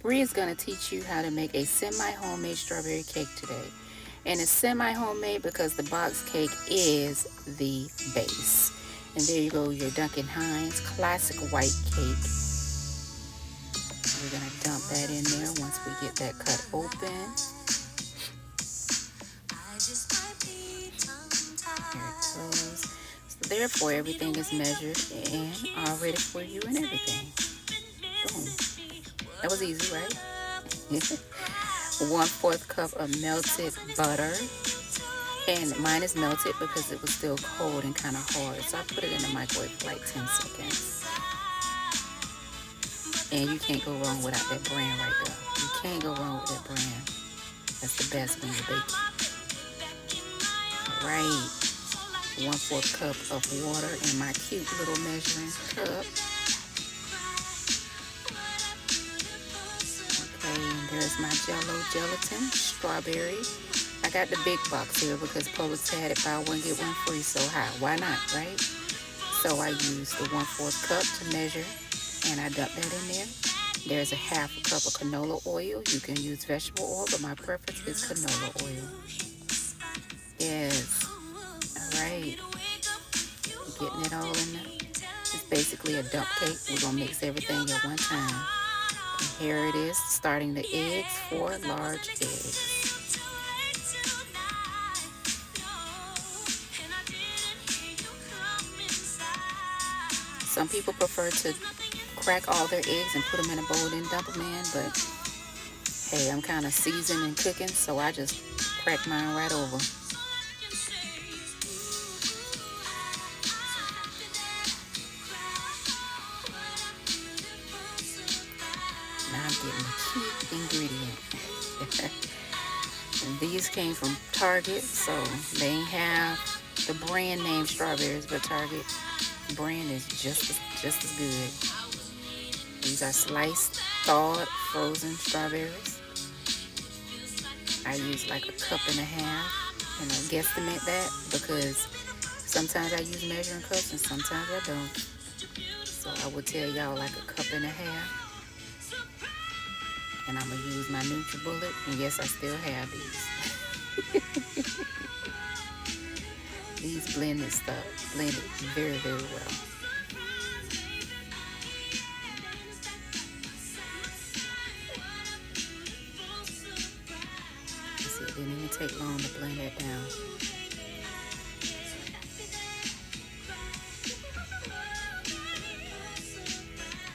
Bree is going to teach you how to make a semi-homemade strawberry cake today. And it's semi-homemade because the box cake is the base. And there you go, your Duncan Hines classic white cake. We're going to dump that in there once we get that cut open. Here it goes. So therefore, everything is measured and all ready for you and everything. Boom. That was easy, right? 1/4 cup of melted butter. And mine is melted because it was still cold and kind of hard. So I put it in the microwave for like 10 seconds. And you can't go wrong without that bran right there. You can't go wrong with that bran. That's the best when you're baking. All right. 1/4 cup of water in my cute little measuring cup. Okay, and there's my Jello gelatin strawberry. I got the big box here because Publix had it buy one get one free. So why not, right? So I used the 1/4 cup to measure, and I dumped that in there. There's a 1/2 cup of canola oil. You can use vegetable oil, but my preference is canola oil. Yes. All right. Getting it all in there. It's basically a dump cake. We're going to mix everything at one time. And here it is, starting the eggs, 4 large eggs. Some people prefer to crack all their eggs and put them in a bowl and dump them in, but hey, I'm kind of seasoned and cooking, so I just crack mine right over. Now I'm getting the key ingredient. And these came from Target, so they ain't have the brand name strawberries, but Target brand is just as good. These are sliced, thawed, frozen strawberries. I use like a cup and a half, and I guesstimate that because sometimes I use measuring cups and sometimes I don't. So I would tell y'all like a cup and a half. And I'm gonna use my NutriBullet, and yes, I still have these. These blended stuff, blended very, very well. See, it didn't even take long to blend that down.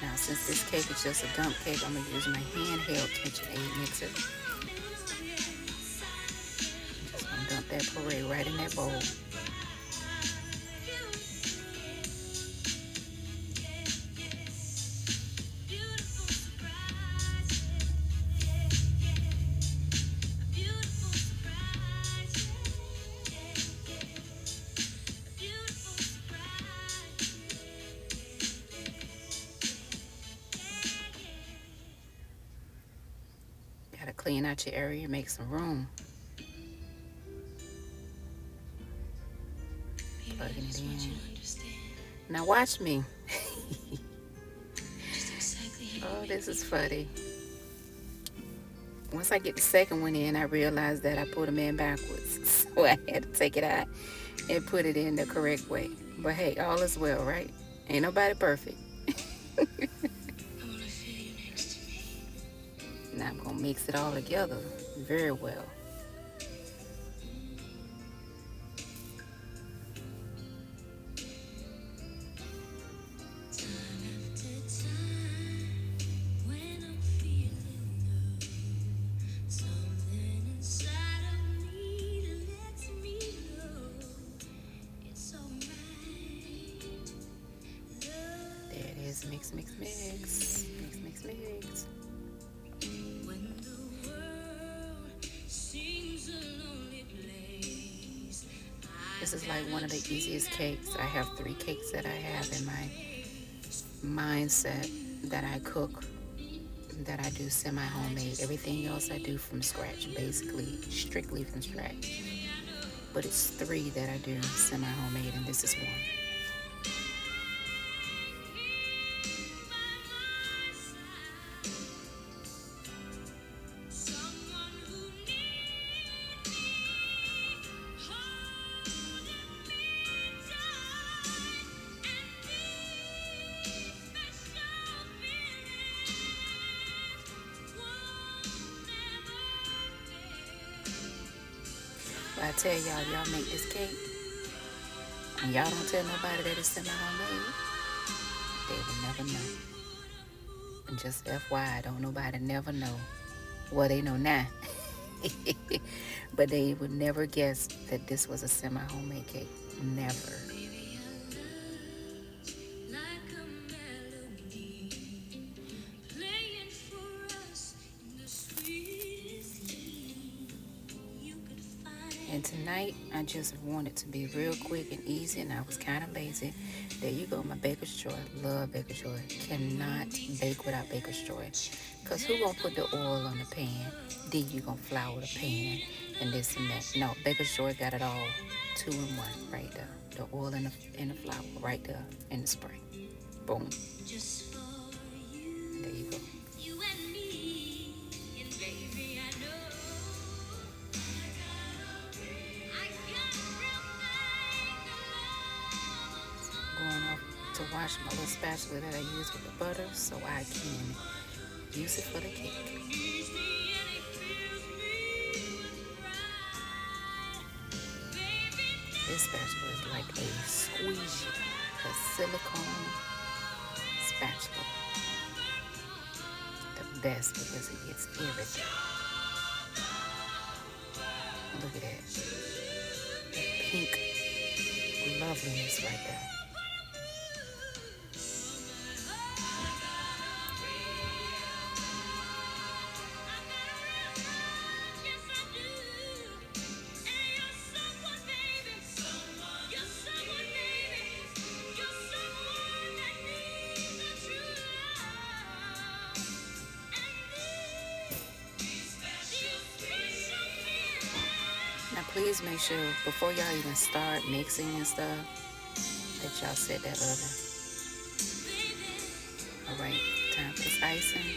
Now, since this cake is just a dump cake, I'm gonna use my handheld KitchenAid mixer. Just gonna dump that puree right in that bowl. Gotta clean out your area, make some room. Plugging it in. Now watch me. Oh, this is funny. Once I get the second one in, I realized that I put them in backwards. So I had to take it out and put it in the correct way. But hey, all is well, right? Ain't nobody perfect. Now I'm gonna mix it all together very well. There it is. Mix, mix, mix. Mix, mix, mix. This is like one of the easiest cakes. I have 3 cakes that I have in my mindset that I cook, that I do semi-homemade. Everything else I do from scratch, basically, strictly from scratch. But it's 3 that I do semi-homemade, and this is one. But I tell y'all make this cake and y'all don't tell nobody that it's semi-homemade, they will never know. And just FYI, don't nobody never know. Well, they know now. But they would never guess that this was a semi-homemade cake. Never. And tonight, I just wanted to be real quick and easy, and I was kind of lazy. There you go, my Baker's Joy. Love Baker's Joy. Cannot bake without Baker's Joy. Because who gonna put the oil on the pan? Then you gonna flour the pan and this and that. No, Baker's Joy got it all. 2 in 1 right there. The oil and the flour right there in the spray. Boom. There you go. Going off to wash my little spatula that I use with the butter so I can use it for the cake. This spatula is like a squeegee, a silicone spatula. The best because it gets everything. Look at that. That pink loveliness right there. Now please make sure before y'all even start mixing and stuff that y'all set that oven. Alright, time for this icing.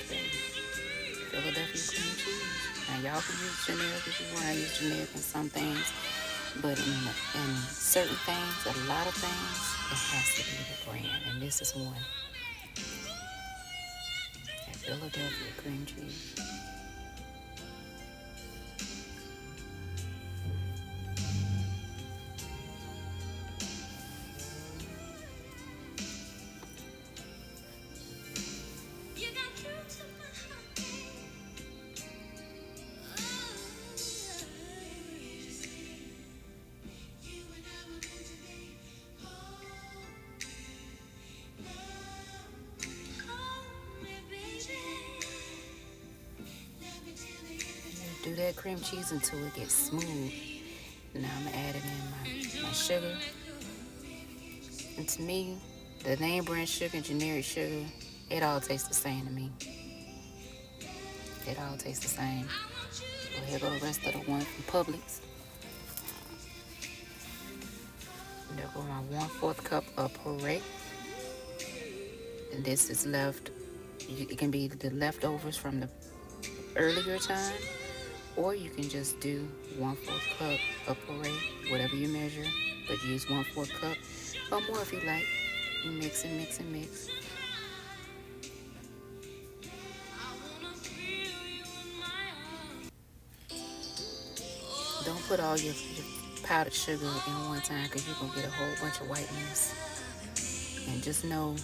Okay. Philadelphia cream cheese. Now y'all can use generic if you want. I use generic in some things. But in certain things, a lot of things, it has to be the brand. And this is one. That Philadelphia cream cheese. Do that cream cheese until it gets smooth. Now I'm gonna add it in my sugar. And to me, the name brand sugar and generic sugar, it all tastes the same to me. It all tastes the same. So here go the rest of the one from Publix. And there go my 1/4 cup of puree. And this is left. It can be the leftovers from the earlier time, or you can just do 1/4 cup of puree, whatever you measure, but use 1/4 cup or more if you like. You mix and mix and mix. Don't put all your powdered sugar in one time because you're going to get a whole bunch of whiteness. And just know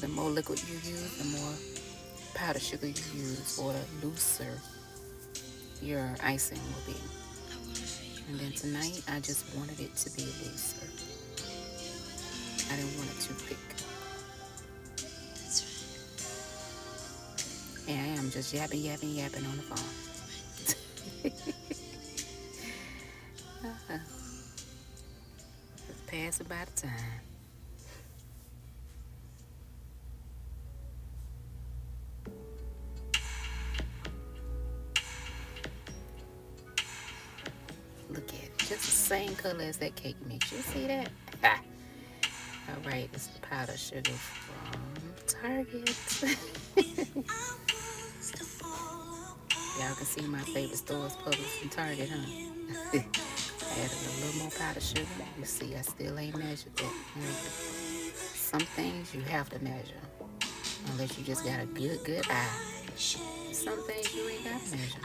the more liquid you use, the more powdered sugar you use, or the looser your icing will be. And then tonight, I just wanted it to be looser. I didn't want it too thick. And I am just yapping on the phone. Just passing by the time. Look at it. Just the same color as that cake mix. You see that? Alright, it's the powdered sugar from Target. Y'all can see my favorite stores, Publix and Target, huh? Added a little more powdered sugar. You see, I still ain't measured that. Some things you have to measure, unless you just got a good eye. Some things you ain't got to measure.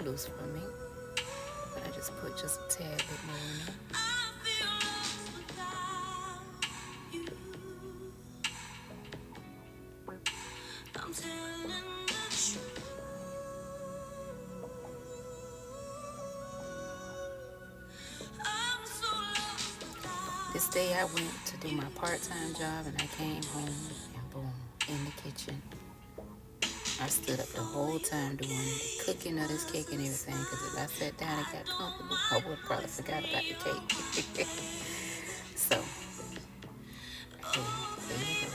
loose for me. But I just put just a tad bit more in there. This day I went to do my part-time job and I came home and boom, in the kitchen. I stood up the whole time doing the cooking of this cake and everything because if I sat down and got comfortable, I would have probably forgot about the cake. So, hey, there you go.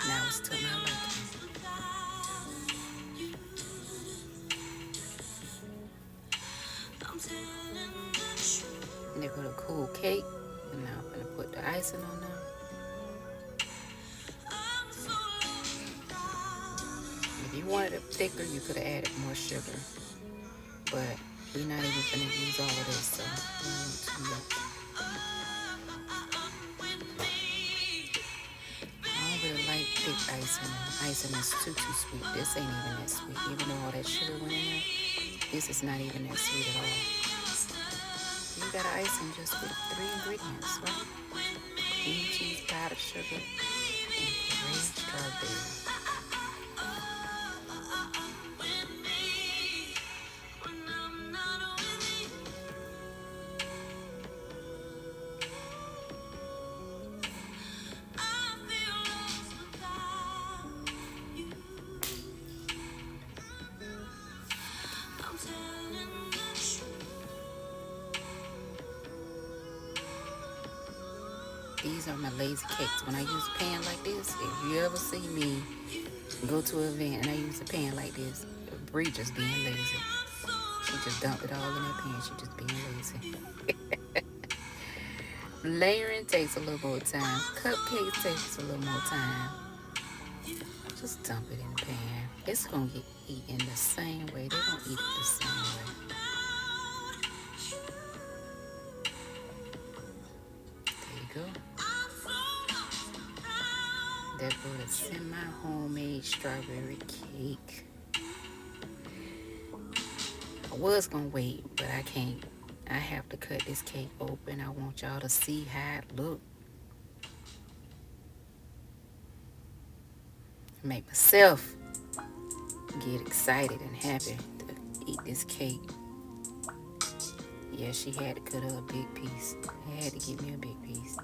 Now it's to my liking. And they put a cool cake. And now I'm going to put the icing on there. If you wanted it thicker, you could have added more sugar. But we're not even going to use all of this, so we don't want too much. I don't really like thick icing. Icing is too sweet. This ain't even that sweet. Even though all that sugar went in there, this is not even that sweet at all. You got icing just with 3 ingredients, right? Cream cheese, powdered sugar, and pureed strawberry. These are my lazy cakes. When I use a pan like this, if you ever see me go to an event and I use a pan like this, Bree just being lazy. She just dumped it all in that pan. She just being lazy. Layering takes a little more time. Cupcakes takes a little more time. Just dump it in the pan. It's going to get eaten the same way. They don't eat it the same way. There you go. That was a semi-homemade strawberry cake. I was going to wait, but I can't. I have to cut this cake open. I want y'all to see how it look. Make myself get excited and happy to eat this cake. Yeah, she had to cut her a big piece. She had to give me a big piece.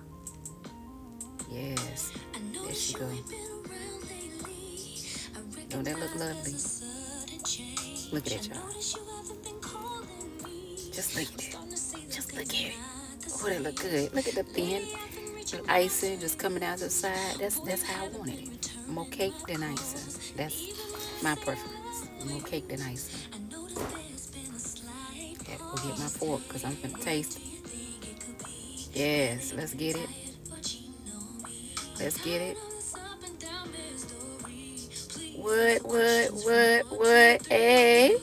Yes, there she go. Don't that look lovely? Look at that, y'all. Just look at it. Just look at it. Oh, that look good. Look at the thin icing just coming out the side. That's how I wanted it. More cake than icing. That's my preference. More cake than icing. Yeah, go get my fork because I'm going to taste it. Yes, let's get it. Let's get it. What? Hey.